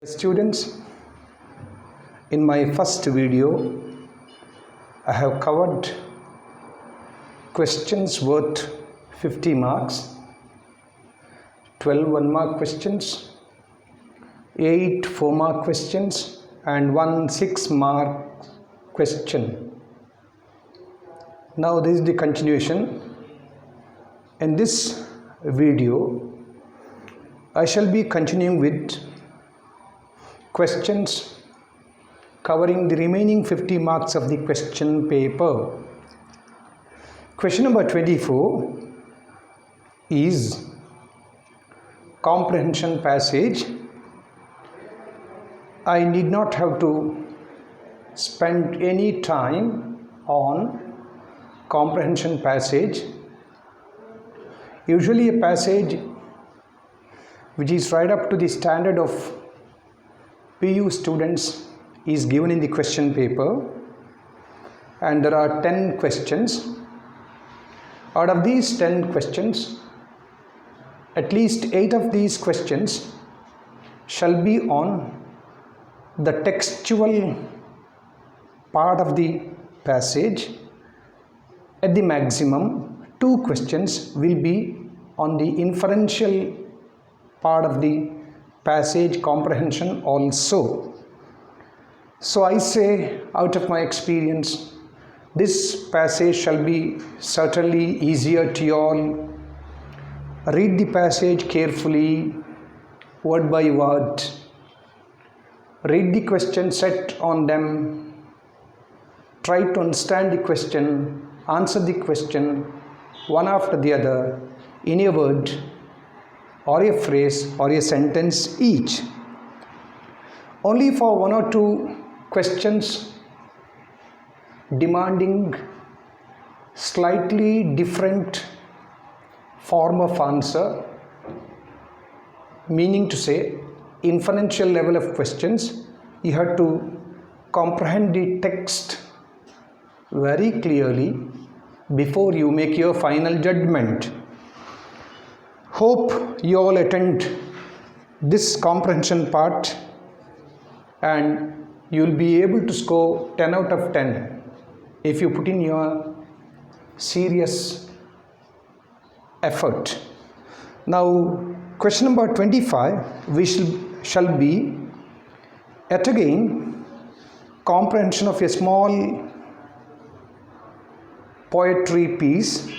Students, in my first video, I have covered questions worth 50 marks, 12 1-mark questions, 8 4-mark questions and 1 6-mark question. Now this is the continuation. In this video, I shall be continuing with questions covering the remaining 50 marks of the question paper. Question number 24 is comprehension passage. I need not have to spend any time on comprehension passage. Usually a passage which is right up to the standard of PU students is given in the question paper, and there are 10 questions. Out of these 10 questions, at least 8 of these questions shall be on the textual part of the passage. At the maximum, 2 questions will be on the inferential part of the passage comprehension also. So I say, out of my experience, this passage shall be certainly easier to you all. Read the passage carefully, word by word. Read the question set on them. Try to understand the question, answer the question one after the other in a word or a phrase or a sentence each. Only for 1 or 2 questions demanding slightly different form of answer, meaning to say inferential level of questions, you have to comprehend the text very clearly before you make your final judgment. Hope you all attend this comprehension part and you will be able to score 10 out of 10 if you put in your serious effort. Now question number 25 we shall be yet again comprehension of a small poetry piece.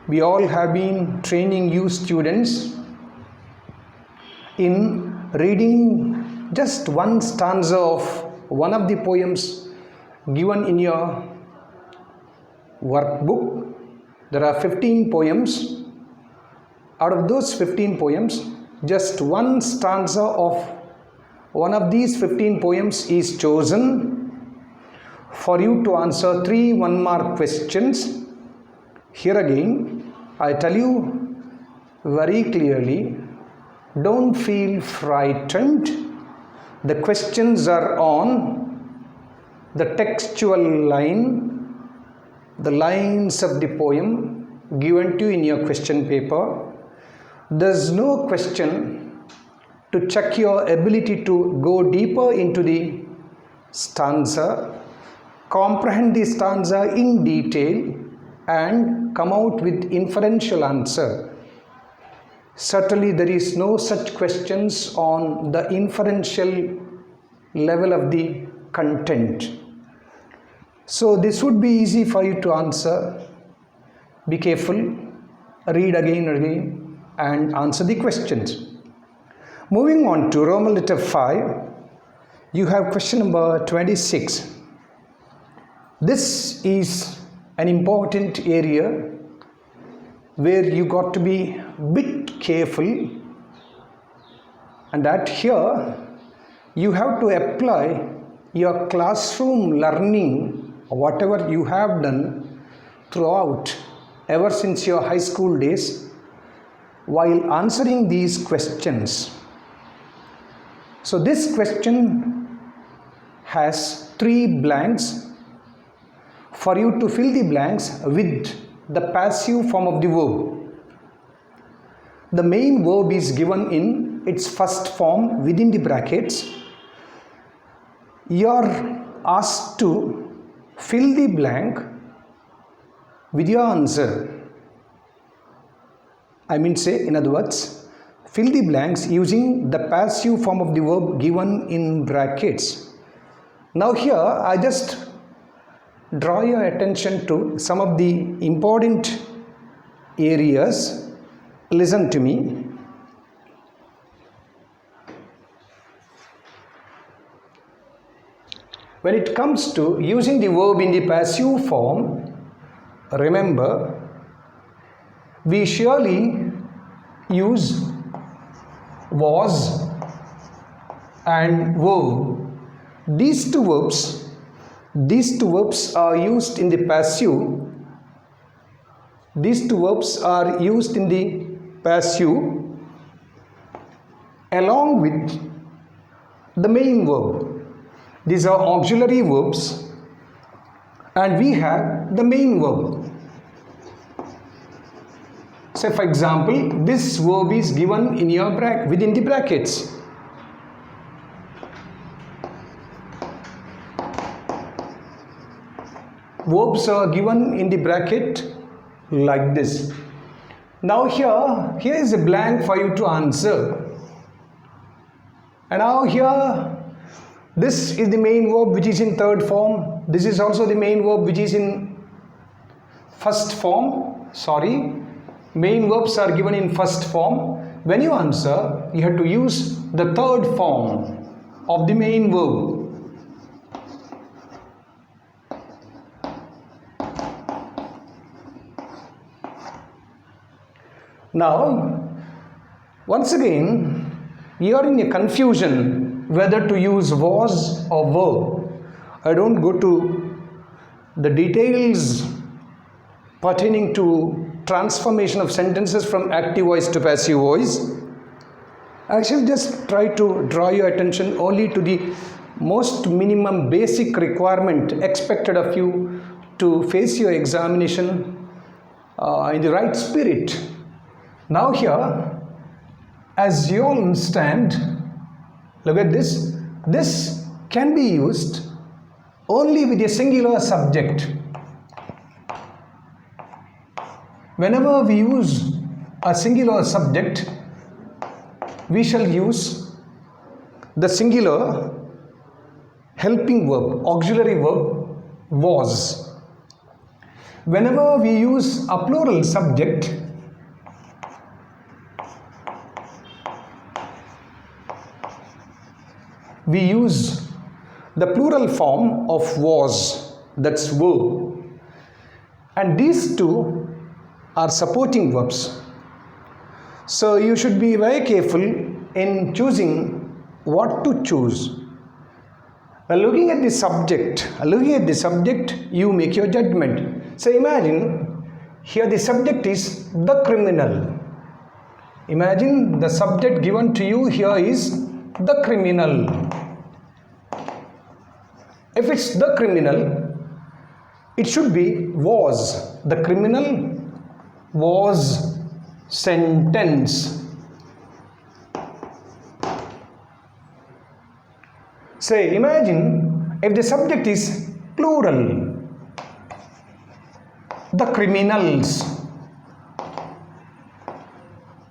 We all have been training you students in reading just one stanza of one of the poems given in your workbook. There are 15 poems. Out of those 15 poems, just one stanza of one of these 15 poems is chosen for you to answer 3 1-mark questions. Here again, I tell you very clearly, don't feel frightened. The questions are on the textual line, the lines of the poem given to you in your question paper. There's no question to check your ability to go deeper into the stanza, comprehend the stanza in detail and come out with inferential answer. Certainly there is no such questions on the inferential level of the content. So this would be easy for you to answer. Be careful, read again and again and answer the questions. Moving on to Roman letter 5, you have question number 26. This is an important area where you got to be a bit careful, and that here you have to apply your classroom learning, whatever you have done throughout ever since your high school days, while answering these questions. So this question has 3 blanks for you to fill the blanks with the passive form of the verb. The main verb is given in its first form within the brackets, you are asked to fill the blank with your answer. I mean, say, in other words, fill the blanks using the passive form of the verb given in brackets. Now here I just draw your attention to some of the important areas. Listen to me. When it comes to using the verb in the passive form, remember, we surely use was and were. These two verbs are used in the passive. These two verbs are used in the passive along with the main verb. These are auxiliary verbs and we have the main verb. Say for example, this verb is given in your within the brackets. Verbs are given in the bracket like this. Now here is a blank for you to answer. And now here, this is the main verb which is in third form. This is also the main verb which is in first form. Main verbs are given in first form. When you answer, you have to use the third form of the main verb. Now, once again, you are in a confusion whether to use was or were. I don't go to the details pertaining to transformation of sentences from active voice to passive voice. I shall just try to draw your attention only to the most minimum basic requirement expected of you to face your examination in the right spirit. Now here, as you all understand, look at this. This can be used only with a singular subject. Whenever we use a singular subject, we shall use the singular helping verb, auxiliary verb, was. Whenever we use a plural subject, we use the plural form of was, that's were. And these two are supporting verbs. So you should be very careful in choosing what to choose. Looking at the subject, you make your judgment. So imagine here the subject is the criminal. Imagine the subject given to you here is the criminal. If it's the criminal, it should be was. The criminal was sentenced. Say, imagine if the subject is plural, the criminals.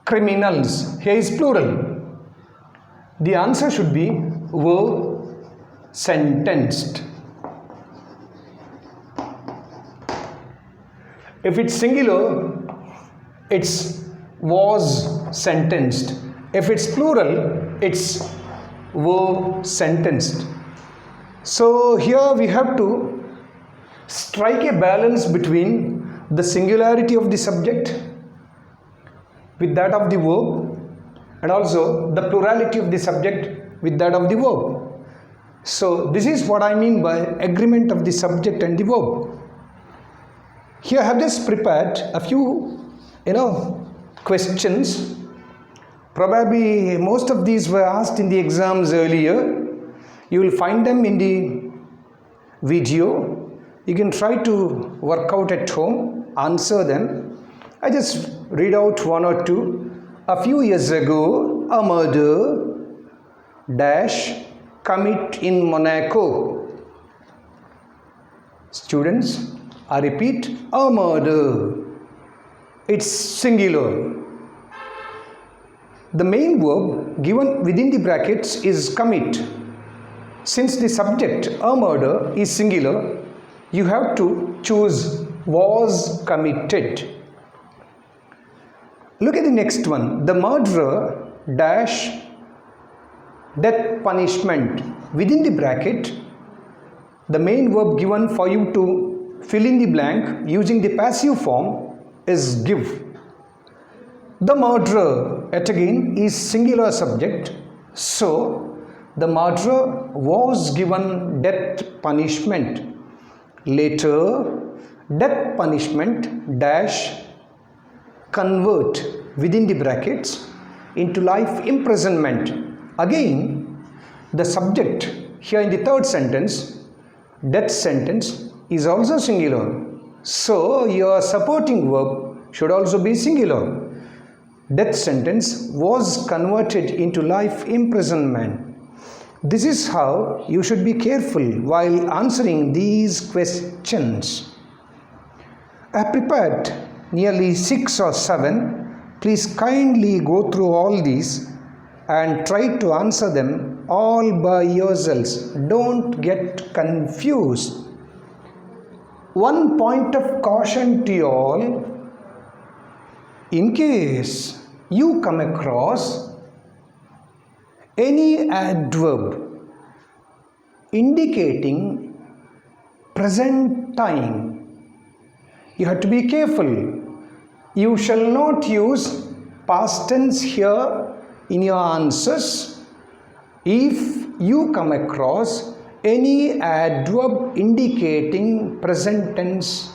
Criminals, here is plural. The answer should be were sentenced. If it's singular, it's was sentenced. If it's plural, it's were sentenced. So here we have to strike a balance between the singularity of the subject with that of the verb and also the plurality of the subject with that of the verb. So this is what I mean by agreement of the subject and the verb. Here I have just prepared a few questions. Probably most of these were asked in the exams earlier. You will find them in the video. You can try to work out at home, answer them. I just read out one or two. A few years ago, a murder dash commit in Monaco. Students, I repeat, a murder. It's singular. The main verb given within the brackets is commit. Since the subject, a murder, is singular, you have to choose was committed. Look at the next one. The murderer dash death punishment. Within the bracket, the main verb given for you to fill in the blank using the passive form is give. The murderer, yet again, is singular subject, so the murderer was given death punishment. Later, death punishment dash convert within the brackets into life imprisonment. Again, the subject here in the third sentence, death sentence, is also singular, so your supporting verb should also be singular. Death sentence was converted into life imprisonment. This is how you should be careful while answering these questions. I have prepared nearly 6 or 7. Please kindly go through all these and try to answer them all by yourselves. Don't get confused. One point of caution to you all: in case you come across any adverb indicating present time, you have to be careful. You shall not use past tense here in your answers. If you come across any adverb indicating present tense,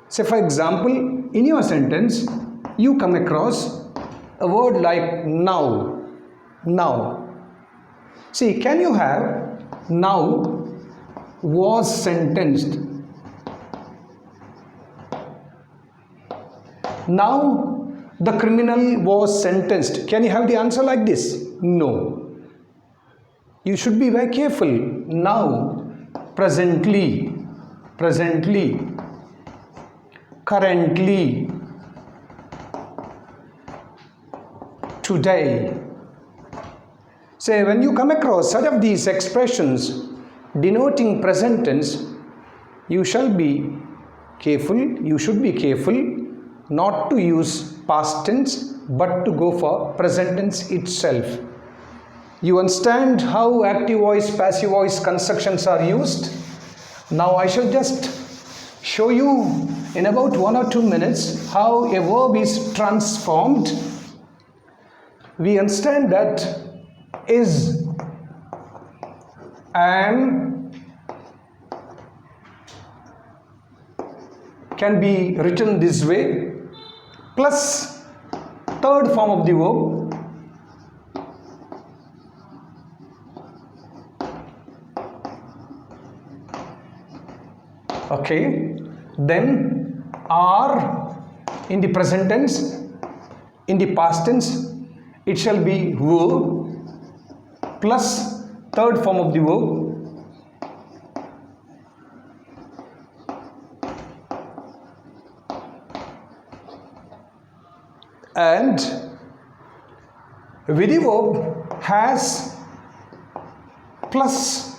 say for example, in your sentence, you come across a word like now. Now. See, can you have now was sentenced? Now the criminal was sentenced. Can you have the answer like this? No. You should be very careful. Now, presently, currently, today. Say, when you come across such of these expressions denoting present tense, you should be careful not to use past tense but to go for present tense itself. You understand how active voice, passive voice constructions are used? Now I shall just show you in about 1 or 2 minutes how a verb is transformed. We understand that is, am can be written this way plus third form of the verb okay, then are in the present tense. In the past tense it shall be were plus third form of the verb and with the verb has plus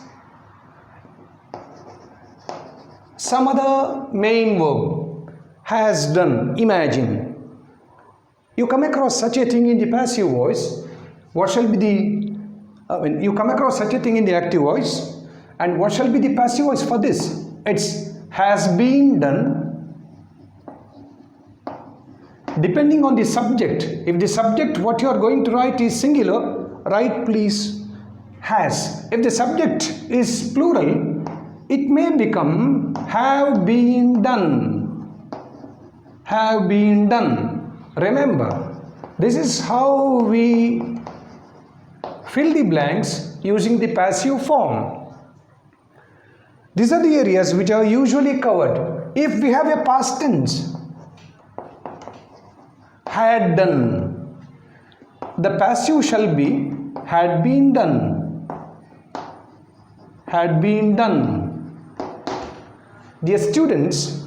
some other main verb, has done. Imagine you come across such a thing in the passive voice, what shall be the you come across such a thing in the active voice, and what shall be the passive voice for this? It's has been done. Depending on the subject, if the subject what you are going to write is singular, write please has. If the subject is plural, it may become have been done. Have been done. Remember, this is how we fill the blanks using the passive form. These are the areas which are usually covered. If we have a past tense, had done, the passive shall be had been done. Had been done. Dear students,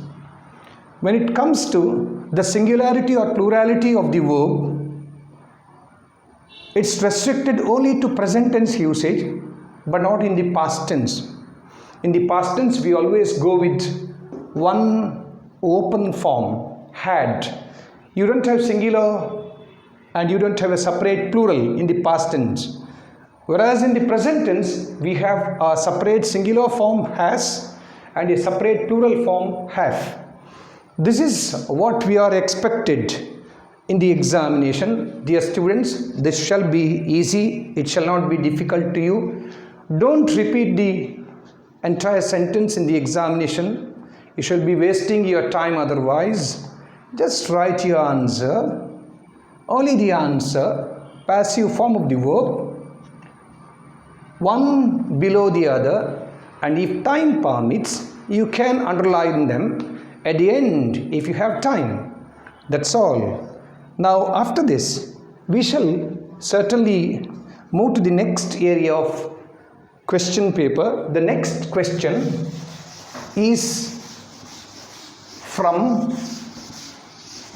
when it comes to the singularity or plurality of the verb, it's restricted only to present tense usage, but not in the past tense. In the past tense, we always go with one open form, had. You don't have singular and you don't have a separate plural in the past tense. Whereas in the present tense, we have a separate singular form has and a separate plural form have. This is what we are expected in the examination. Dear students, this shall be easy. It shall not be difficult to you. Don't repeat the entire sentence in the examination. You shall be wasting your time otherwise. Just write your answer. Only the answer, passive form of the verb, one below the other, and if time permits, you can underline them at the end if you have time. That's all. Now after this, we shall certainly move to the next area of question paper. The next question is from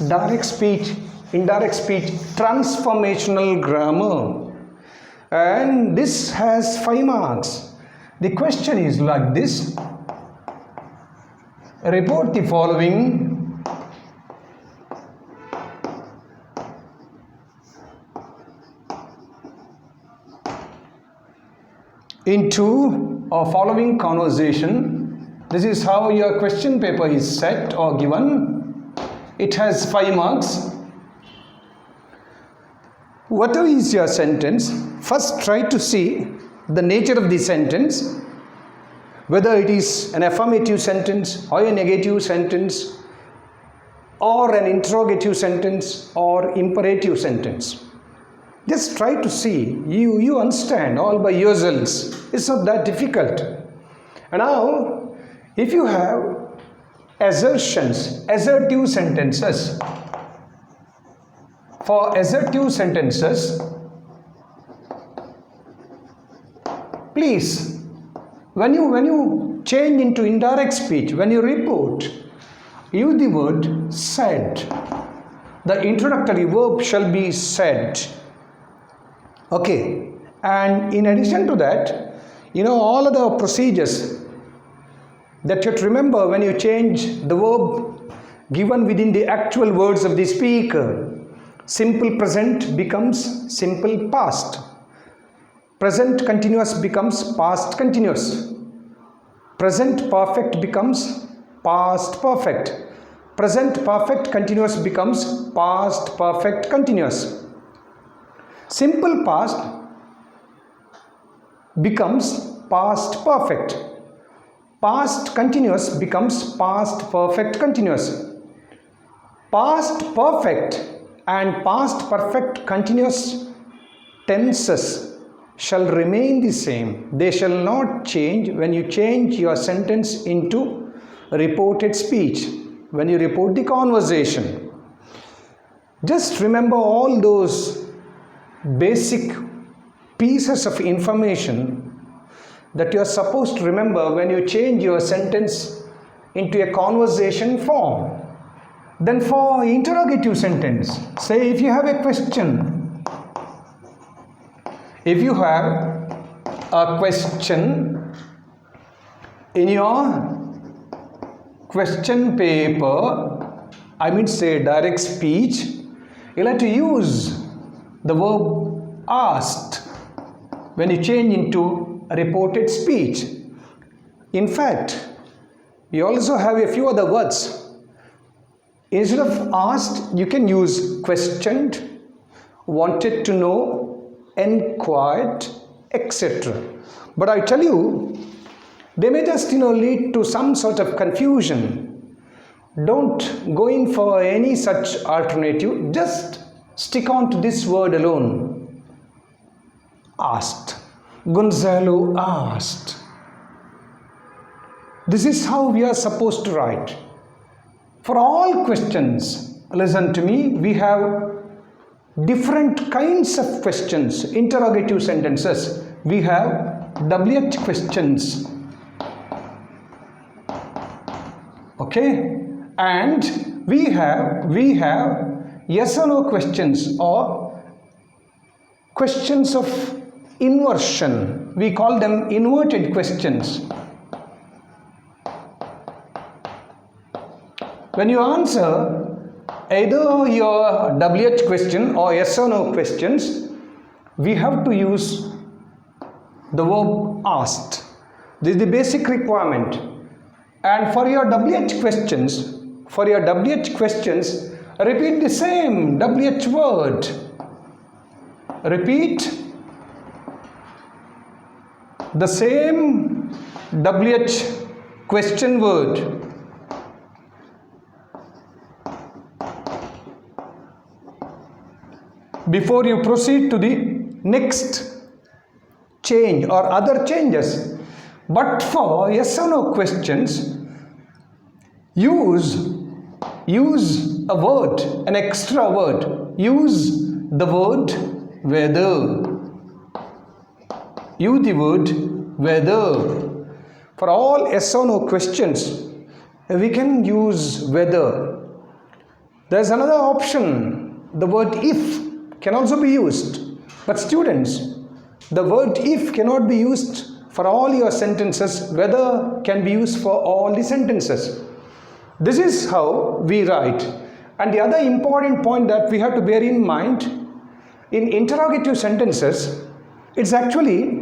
direct speech, indirect speech, transformational grammar, and this has 5 marks. The question is like this: report the following into a following conversation. This is how your question paper is set or given. It has 5 marks. Whatever is your sentence, first try to see the nature of the sentence, whether it is an affirmative sentence or a negative sentence or an interrogative sentence or imperative sentence. Just try to see. You understand all by yourselves. It's not that difficult. And now, if you have assertions, assertive sentences, for assertive sentences, please, when you change into indirect speech, when you report, use the word said. The introductory verb shall be said. Okay, and in addition to that, all of the procedures that you have to remember when you change the verb given within the actual words of the speaker. Simple present becomes simple past. Present continuous becomes past continuous. Present perfect becomes past perfect. Present perfect continuous becomes past perfect continuous. Simple past becomes past perfect. Past continuous becomes past perfect continuous. Past perfect and past perfect continuous tenses shall remain the same. They shall not change when you change your sentence into reported speech, when you report the conversation. Just remember all those basic pieces of information that you are supposed to remember when you change your sentence into a conversation form. Then for interrogative sentence, say if you have a question, if you have a question in your question paper, say direct speech, you'll have to use the verb asked when you change into a reported speech. In fact, we also have a few other words. Instead of asked, you can use questioned, wanted to know, inquired, etc. But I tell you, they may just lead to some sort of confusion. Don't go in for any such alternative. Just stick on to this word alone. Asked. Gonzalo asked. This is how we are supposed to write. For all questions, listen to me, we have different kinds of questions, interrogative sentences. We have WH questions, okay, and we have yes or no questions, or questions of inversion. We call them inverted questions. When you answer either your WH question or yes or no questions, we have to use the verb asked. This is the basic requirement. And for your WH questions, repeat the same WH word. Repeat the same WH question word. Before you proceed to the next change or other changes. But for yes or no questions, use a word, an extra word. Use the word whether. Use the word whether. For all yes or no questions, we can use whether. There's another option. The word if can also be used. But students, the word if cannot be used for all your sentences. Whether can be used for all the sentences. This is how we write. And the other important point that we have to bear in mind, in interrogative sentences, it's actually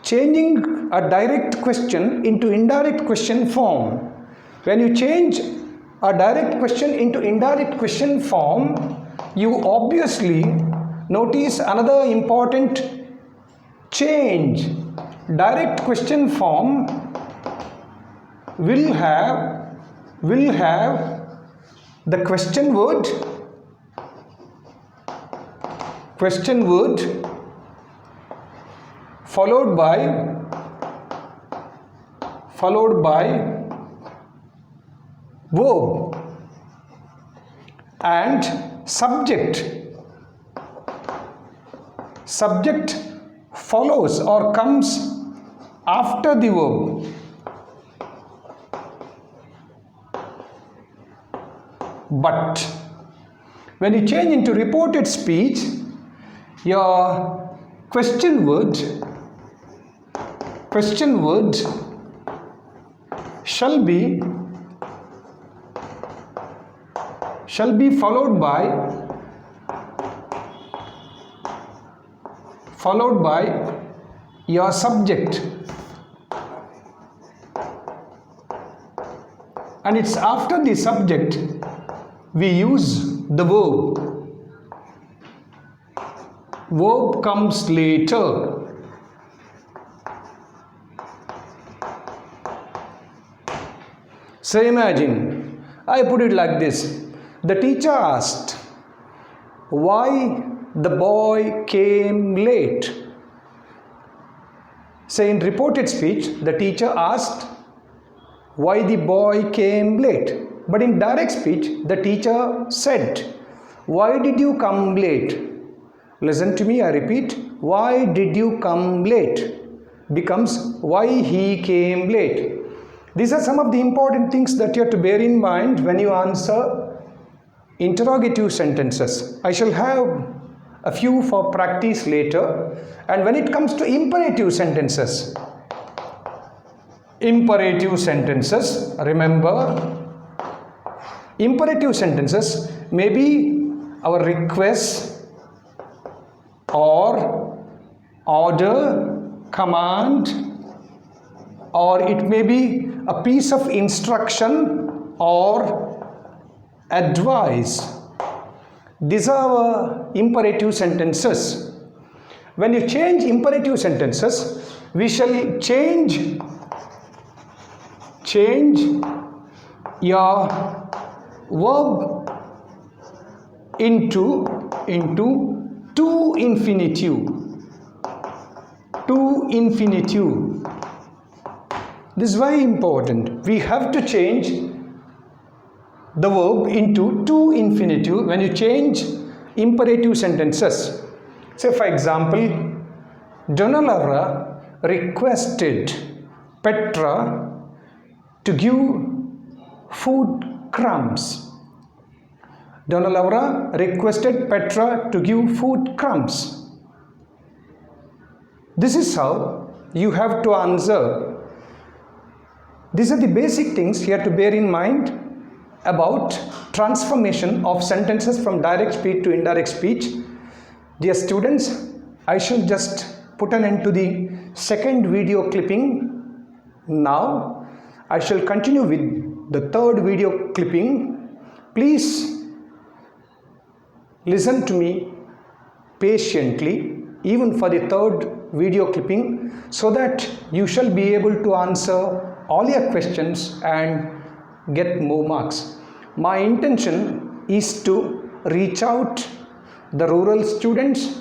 changing a direct question into indirect question form. When you change a direct question into indirect question form, you obviously notice another important change. Direct question form will have the question word followed by verb, and subject follows or comes after the verb. But when you change into reported speech, your question word shall be followed by your subject, and it's after the subject we use the verb. Verb comes later. So imagine, I put it like this. The teacher asked, why the boy came late? Say in reported speech, the teacher asked, why the boy came late? But in direct speech, the teacher said, why did you come late? Listen to me, I repeat, why did you come late? Becomes why he came late. These are some of the important things that you have to bear in mind when you answer interrogative sentences. I shall have a few for practice later. And when it comes to imperative sentences, remember, imperative sentences may be our request or order, command, or it may be a piece of instruction or advice. These are our imperative sentences. When you change imperative sentences, we shall change your verb into to infinitive. This is very important. We have to change the verb into to infinitive. When you change imperative sentences. Say for example, Donalora requested Petra to give food crumbs. Donalora requested Petra to give food crumbs. This is how you have to answer. These are the basic things you have to bear in mind about transformation of sentences from direct speech to indirect speech. Dear students, I shall just put an end to the second video clipping. Now, I shall continue with the third video clipping. Please listen to me patiently, even for the third video clipping, so that you shall be able to answer all your questions and get more marks. My intention is to reach out the rural students,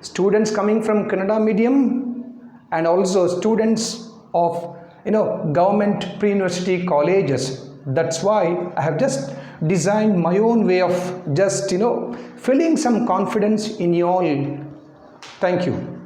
students coming from Kannada medium, and also students of government pre-university colleges. That's why I have just designed my own way of just filling some confidence in you all. Thank you.